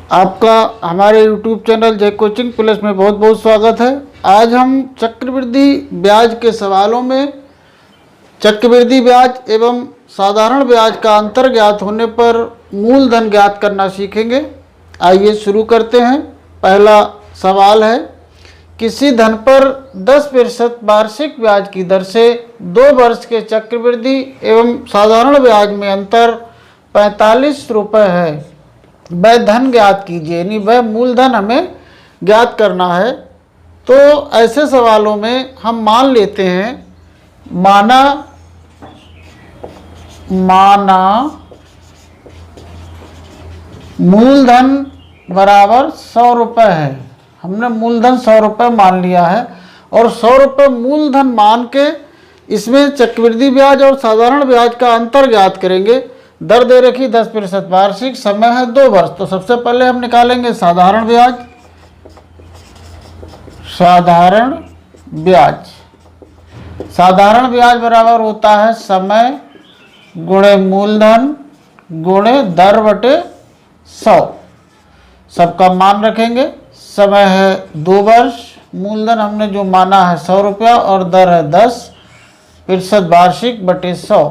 आपका हमारे YouTube channel जय कोचिंग प्लस में बहुत बहुत स्वागत है। आज हम चक्रवृद्धि ब्याज के सवालों में चक्रवृद्धि ब्याज एवं साधारण ब्याज का अंतर ज्ञात होने पर मूलधन ज्ञात करना सीखेंगे। आइए शुरू करते हैं। पहला सवाल है, किसी धन पर 10% वार्षिक ब्याज की दर से 2 वर्ष के चक्रवृद्धि एवं साधारण ब्याज में अंतर 45 रुपये है। वह धन ज्ञात कीजिए, यानी वह मूलधन हमें ज्ञात करना है। तो ऐसे सवालों में हम मान लेते हैं, माना मूलधन बराबर 100 रुपये है। हमने मूलधन 100 रुपये मान लिया है और 100 रुपये मूलधन मान के इसमें चक्रवृद्धि ब्याज और साधारण ब्याज का अंतर ज्ञात करेंगे। दर दे रखी 10% वार्षिक, समय है 2 वर्ष। तो सबसे पहले हम निकालेंगे साधारण ब्याज। साधारण ब्याज बराबर होता है समय गुणे मूलधन गुणे दर बटे 100। सबका मान रखेंगे। समय है 2 वर्ष, मूलधन हमने जो माना है 100 रुपया और दर है 10% वार्षिक बटे 100।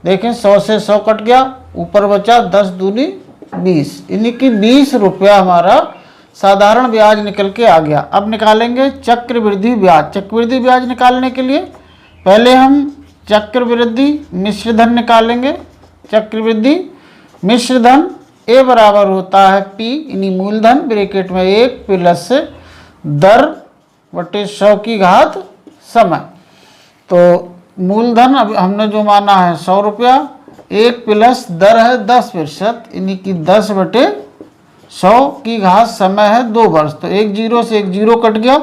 देखें 100 से 100 कट गया, ऊपर बचा 10 दूनी 20, यानी कि 20 रुपया हमारा साधारण ब्याज निकल के आ गया। अब निकालेंगे चक्रवृद्धि ब्याज। चक्रवृद्धि ब्याज निकालने के लिए पहले हम चक्रवृद्धि मिश्र धन निकालेंगे। चक्रवृद्धि मिश्र धन ए बराबर होता है P यानी मूलधन ब्रैकेट में 1 प्लस दर बटे 100 की घात समय। तो मूलधन अब हमने जो माना है 100 रुपया, 1 प्लस दर है 10%, यानी कि 10 बटे 100 की घात समय है 2 वर्ष। तो 1 0 से 1 0 कट गया,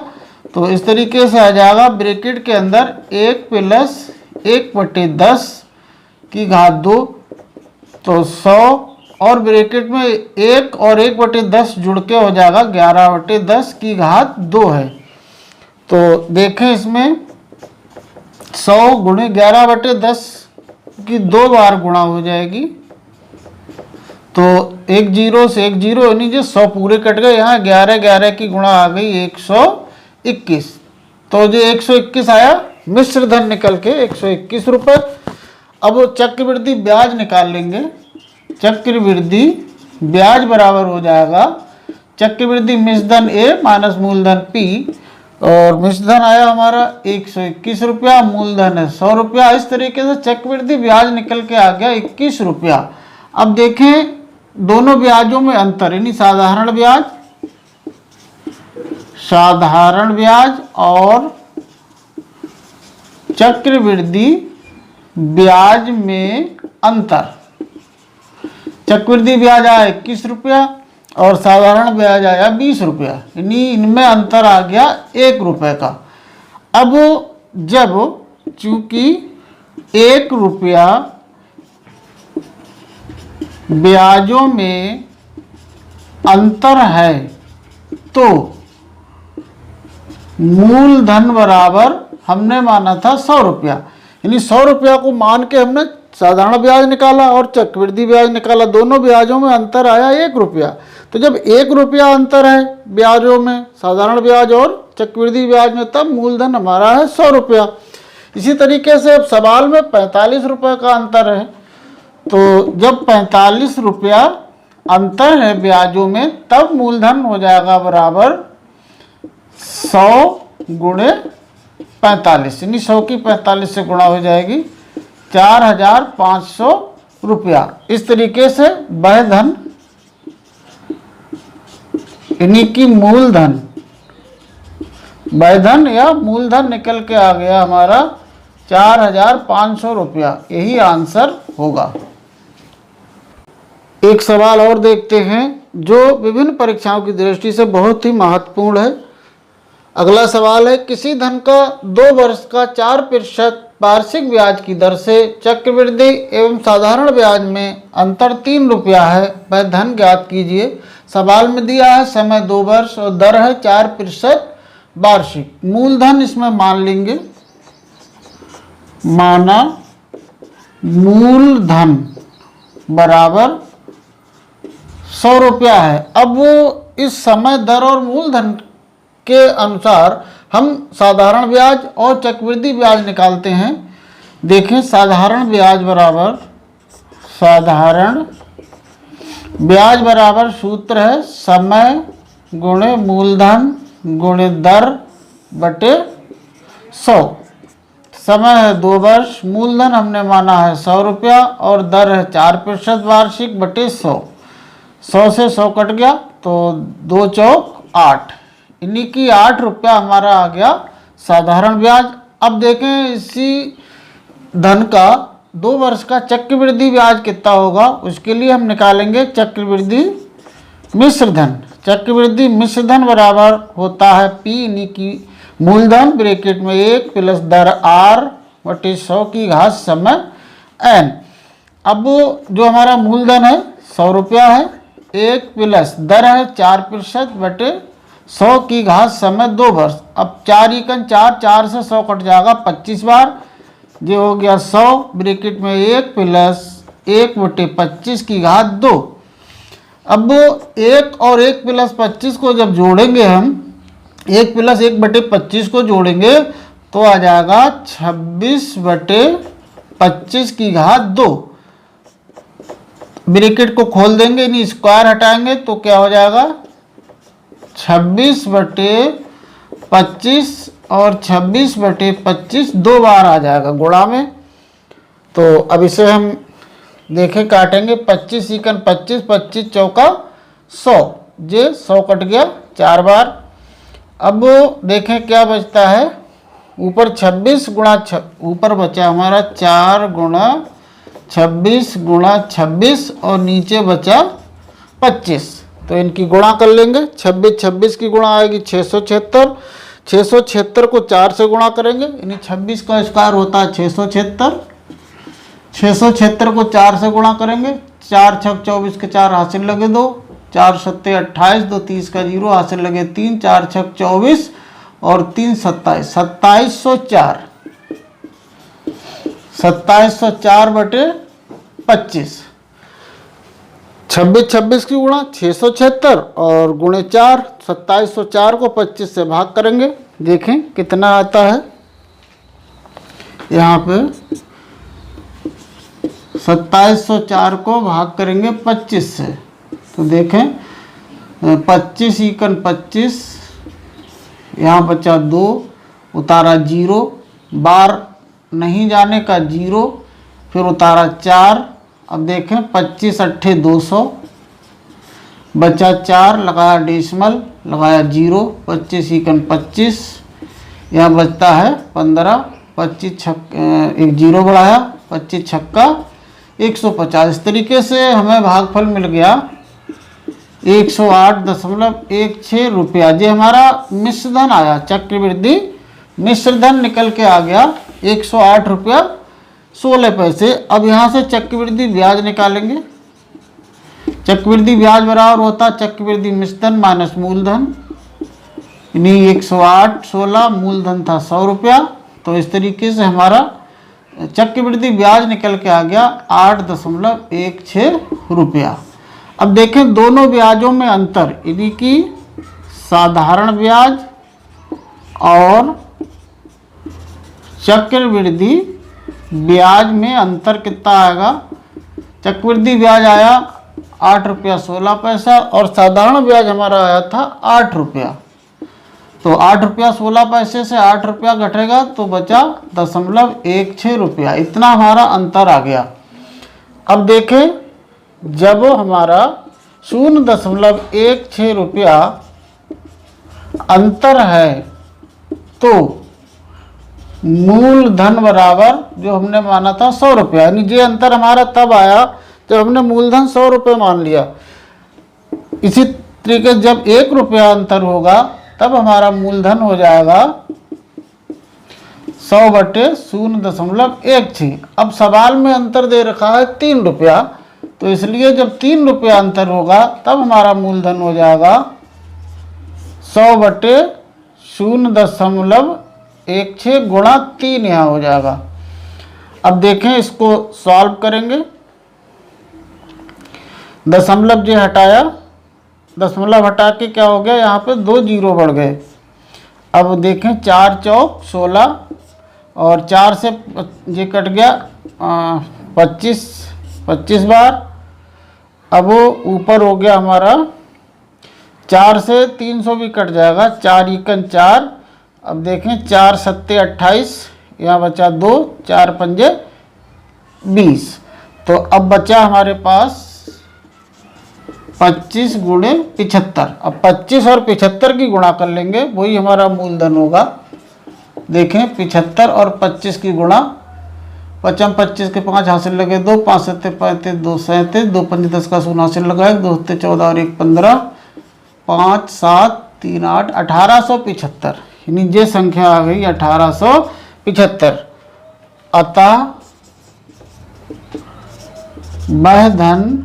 तो इस तरीके से आ जाएगा ब्रैकेट के अंदर 1 प्लस 1 बटे 10 की घात 2, तो 100 और ब्रैकेट में 1 और 1 बटे 10 जुड़ के हो जाएगा 11 बटे 10 की घात 2 है। तो देखें इसमें 100 गुणे 11 बटे 10 की 2 बार गुणा हो जाएगी। तो 1 0 से 1 0 यानी जो 100 पूरे कट गए, यहाँ 11 11 की गुणा आ गई 121। तो जो 121 आया मिश्र धन निकल के 121 रुपये। अब चक्रवृद्धि ब्याज निकाल लेंगे। चक्रवृद्धि ब्याज बराबर हो जाएगा चक्रवृद्धि मिश्र धन ए माइनस मूलधन P, और मिश्र धन आया हमारा 121 रुपया, मूलधन है 100 रुपया। इस तरीके से चक्रवृद्धि ब्याज निकल के आ गया 21 रुपया। अब देखें दोनों ब्याजों में अंतर, यानी साधारण ब्याज और चक्रवृद्धि ब्याज में अंतर। चक्रवृद्धि ब्याज आया 21 रुपया और साधारण ब्याज आया 20 रुपया, यानी इनमें अंतर आ गया 1 रुपये का। अब जब चूंकि 1 रुपया ब्याजों में अंतर है, तो मूलधन बराबर हमने माना था 100 रुपया, यानी 100 रुपया को मान के हमने साधारण ब्याज निकाला और चक्रवृद्धि ब्याज निकाला। दोनों ब्याजों में अंतर आया 1 रुपया। तो जब 1 रुपया अंतर है ब्याजों में, साधारण ब्याज और चक्रवृद्धि ब्याज में, तब मूलधन हमारा है 100 रुपया। इसी तरीके से अब सवाल में 45 रुपये का अंतर है। तो जब 45 रुपया अंतर है ब्याजों में, तब मूलधन हो जाएगा बराबर 100 गुणे 45, यानी 100 की 45 से गुणा हो जाएगी 4500 रुपया। इस तरीके से वह धन यानी कि मूलधन, वह धन या मूलधन निकल के आ गया हमारा 4500 रुपया। यही आंसर होगा। एक सवाल और देखते हैं जो विभिन्न परीक्षाओं की दृष्टि से बहुत ही महत्वपूर्ण है। अगला सवाल है, किसी धन का 2 वर्ष का 4% वार्षिक ब्याज की दर से चक्रवृद्धि एवं साधारण ब्याज में अंतर 3 रुपया है, वह धन ज्ञात कीजिए। सवाल में दिया है समय 2 वर्ष और दर है 4% वार्षिक। मूलधन इसमें मान लेंगे, माना मूलधन बराबर 100 रुपया है। अब वो इस समय दर और मूलधन के अनुसार हम साधारण ब्याज और चक्रवृद्धि ब्याज निकालते हैं। देखें, साधारण ब्याज बराबर सूत्र है समय गुणे मूलधन गुणे दर बटे 100। समय है 2 वर्ष, मूलधन हमने माना है 100 रुपया और दर है 4% वार्षिक बटे 100। 100 से 100 कट गया तो 2 चौक 8, यानी कि 8 रुपया हमारा आ गया साधारण ब्याज। अब देखें इसी धन का 2 वर्ष का चक्रवृद्धि ब्याज कितना होगा, उसके लिए हम निकालेंगे चक्रवृद्धि मिश्र धन। चक्रवृद्धि मिश्र धन बराबर होता है P यानी कि मूलधन ब्रैकेट में 1 प्लस दर R बटे 100 की घात समय N। अब जो हमारा मूलधन है 100 रुपया है, 1 प्लस दर है 4% बटे 100 की घात समय 2 वर्ष। अब 4 एकन 4, 4 से 100 कट जाएगा 25 बार, ये हो गया 100 ब्रैकेट में 1 प्लस 1 बटे 25 की घात 2। अब 1 और 1 प्लस 25 को जब जोड़ेंगे हम, 1 प्लस 1 बटे 25 को जोड़ेंगे तो आ जाएगा 26 बटे 25 की घात 2। ब्रैकेट को खोल देंगे, यानी स्क्वायर हटाएंगे तो क्या हो जाएगा 26 बटे 25 और 26 बटे 25 2 बार आ जाएगा गुणा में। तो अब इसे हम देखें काटेंगे, 25 एकन 25, 25 चौका 100, ये 100 कट गया 4 बार। अब देखें क्या बचता है, ऊपर 26 गुणा ऊपर बचा हमारा 4 गुणा 26 गुणा 26 और नीचे बचा 25, तो इनकी गुणा कर लेंगे। 26 26 की गुणा आएगी 676, 676 को 4 से गुणा करेंगे, यानी 26 का स्क्वायर होता है 676। 676 को 4 से गुणा करेंगे, 4 छक 24 के 4 हासिल लगे 2, 4 सत्ते 28, 2 30 का 0 हासिल लगे 3, 4 छक 24 और 3 27, 2704, 2704 बटे 25। 26 26 की गुणा 676 और गुणे 4, 2704 को 25 से भाग करेंगे, देखें कितना आता है। यहाँ पे 2704 को भाग करेंगे 25 से, तो देखें 25 एकन 25, यहाँ बचा 2, उतारा 0, बार नहीं जाने का 0, फिर उतारा 4। अब देखें 25 अट्ठे 200, बचा 4, लगाया डेसिमल, लगाया 0, 25 एकन 25, यहाँ बचता है 15, 25 छक एक 0 बढ़ाया, 25 छक्का 150। इस तरीके से हमें भागफल मिल गया 108.16 रुपया। ये हमारा मिश्र धन आया, चक्रवृद्धि मिश्र धन निकल के आ गया 108 रुपया 16 पैसे। अब यहाँ से चक्रवृद्धि ब्याज निकालेंगे। चक्रवृद्धि ब्याज बराबर होता चक्रवृद्धि मिश्र धन माइनस मूलधन, यानी 108.16, मूलधन था 100 रुपया, तो इस तरीके से हमारा चक्रवृद्धि ब्याज निकल के आ गया 8.16 रुपया। अब देखें दोनों ब्याजों में अंतर, यानी कि साधारण ब्याज और चक्रवृद्धि ब्याज में अंतर कितना आएगा। चक्रवृद्धि ब्याज आया 8 रुपया 16 पैसा और साधारण ब्याज हमारा आया था 8 रुपया। तो 8 रुपया 16 पैसे से 8 रुपया घटेगा तो बचा 0.16 रुपया, इतना हमारा अंतर आ गया। अब देखें जब हमारा 0.16 रुपया अंतर है तो मूलधन बराबर जो हमने माना था 100 रुपया, यानी ये अंतर हमारा तब आया जब हमने मूलधन 100 रुपये मान लिया। इसी तरीके जब 1 रुपया अंतर होगा तब हमारा मूलधन हो जाएगा 100 बटे 0.16। अब सवाल में अंतर दे रखा है 3 रुपया, तो इसलिए जब 3 रुपया अंतर होगा तब हमारा मूलधन हो जाएगा 100 बटे 0.16 गुणा 3 यहाँ हो जाएगा। अब देखें इसको सॉल्व करेंगे दशमलव जो हटाया, दशमलव हटा के क्या हो गया, यहाँ पे 2 जीरो बढ़ गए। अब देखें 4 चौक 16 और 4 से ये कट गया 25 बार। अब वो ऊपर हो गया हमारा 4 से 300 भी कट जाएगा, 4 एकन 4। अब देखें 4 सत्ते 28, यहाँ बचा 2, 4 पंजे 20। तो अब बचा हमारे पास 25 गुणे 75। अब 25 और 75 की गुणा कर लेंगे, वही हमारा मूलधन होगा। देखें 75 और 25 की गुणा, 55 25 के 5 हासिल लगे 2, 5 सत्ते 35, 2 37, 2 पंजे 10 का शून्य हासिल लगा 1, 2 सत्ते 14 और 1 15, 5 7 3 8, 1875। यानी ये संख्या आ गई 1875। अतः वह धन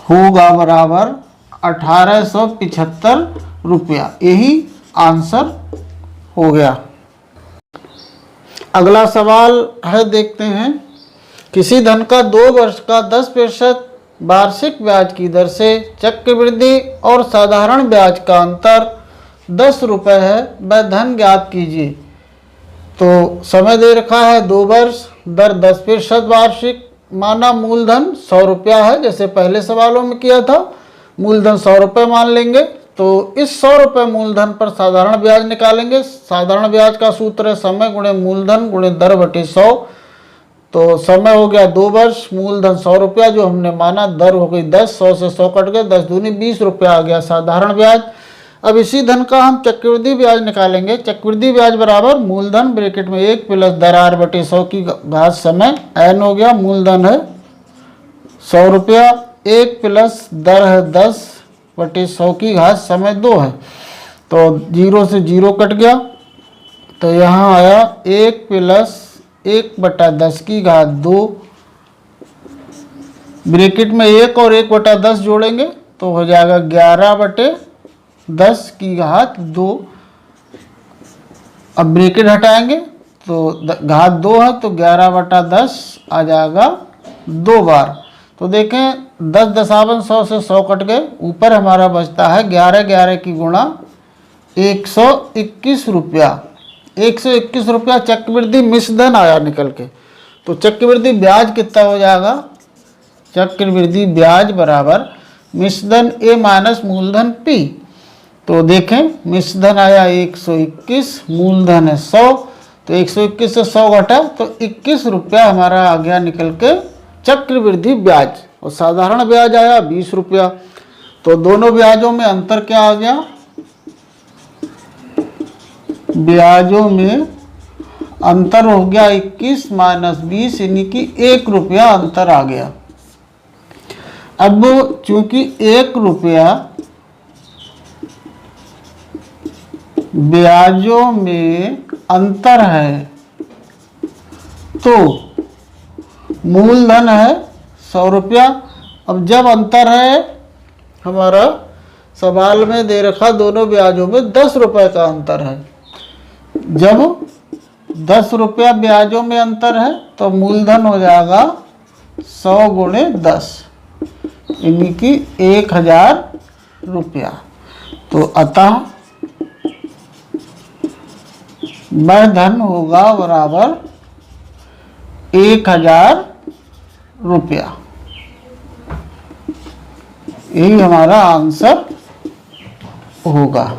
होगा बराबर 1875 रुपया। यही आंसर हो गया। अगला सवाल है, देखते हैं। किसी धन का 2 वर्ष का 10% वार्षिक ब्याज की दर से चक्रवृद्धि और साधारण ब्याज का अंतर 10 रुपये है, वह धन ज्ञात कीजिए। तो समय दे रखा है 2 वर्ष, दर 10% वार्षिक, माना मूलधन 100 रुपया है, जैसे पहले सवालों में किया था। मूलधन 100 रुपये मान लेंगे। तो इस 100 रुपये मूलधन पर साधारण ब्याज निकालेंगे। साधारण ब्याज का सूत्र है समय गुणे मूलधन गुणे दर बटे 100। तो समय हो गया 2 वर्ष, मूलधन 100 रुपया जो हमने माना, दर हो गई 10, 100 से 100 कट गए, 10 दूनी 20 रुपया आ गया साधारण ब्याज। अब इसी धन का हम चक्रवृद्धि ब्याज निकालेंगे। चक्रवृद्धि ब्याज बराबर मूलधन ब्रैकेट में 1 प्लस दर r बटे 100 की घात समय n हो गया। मूलधन है 100 रुपया, 1 प्लस दर है 10 बटे 100 की घात समय 2 है। तो 0 से 0 कट गया, तो यहाँ आया 1 प्लस 1 बटा 10 की घात 2, ब्रैकेट में 1 और 1 बटा 10 जोड़ेंगे तो हो जाएगा 11 बटे 10 की घात 2। अब ब्रैकेट हटाएंगे तो घात 2 है, तो 11 बटा 10 आ जाएगा 2 बार। तो देखें 10 दशावन 100 से 100 कट गए, ऊपर हमारा बचता है 11 11 की गुणा 121 रुपया। 121 रुपया चक्रवृद्धि मिश्रधन आया निकल के। तो चक्रवृद्धि ब्याज कितना हो जाएगा, चक्रवृद्धि ब्याज बराबर मिश्रधन ए माइनस मूलधन पी। तो देखें मिश्रधन आया 121, मूलधन है 100, तो 121 से 100 घटा तो 21 रुपया हमारा आ गया निकल के चक्रवृद्धि ब्याज। और साधारण ब्याज आया 20 रुपया। तो दोनों ब्याजों में अंतर क्या आ गया, ब्याजों में अंतर हो गया 21 माइनस 20, यानी कि 1 रुपया अंतर आ गया। अब चूंकि 1 रुपया ब्याजों में अंतर है, तो मूलधन है 100 रुपया। अब जब अंतर है, हमारा सवाल में दे रखा दोनों ब्याजों में 10 रुपये का अंतर है। जब 10 रुपया ब्याजों में अंतर है तो मूलधन हो जाएगा 100 गुणे 10, यानी कि 1000 रुपया। तो अतः वह धन होगा बराबर 1000 रुपया। यही हमारा आंसर होगा।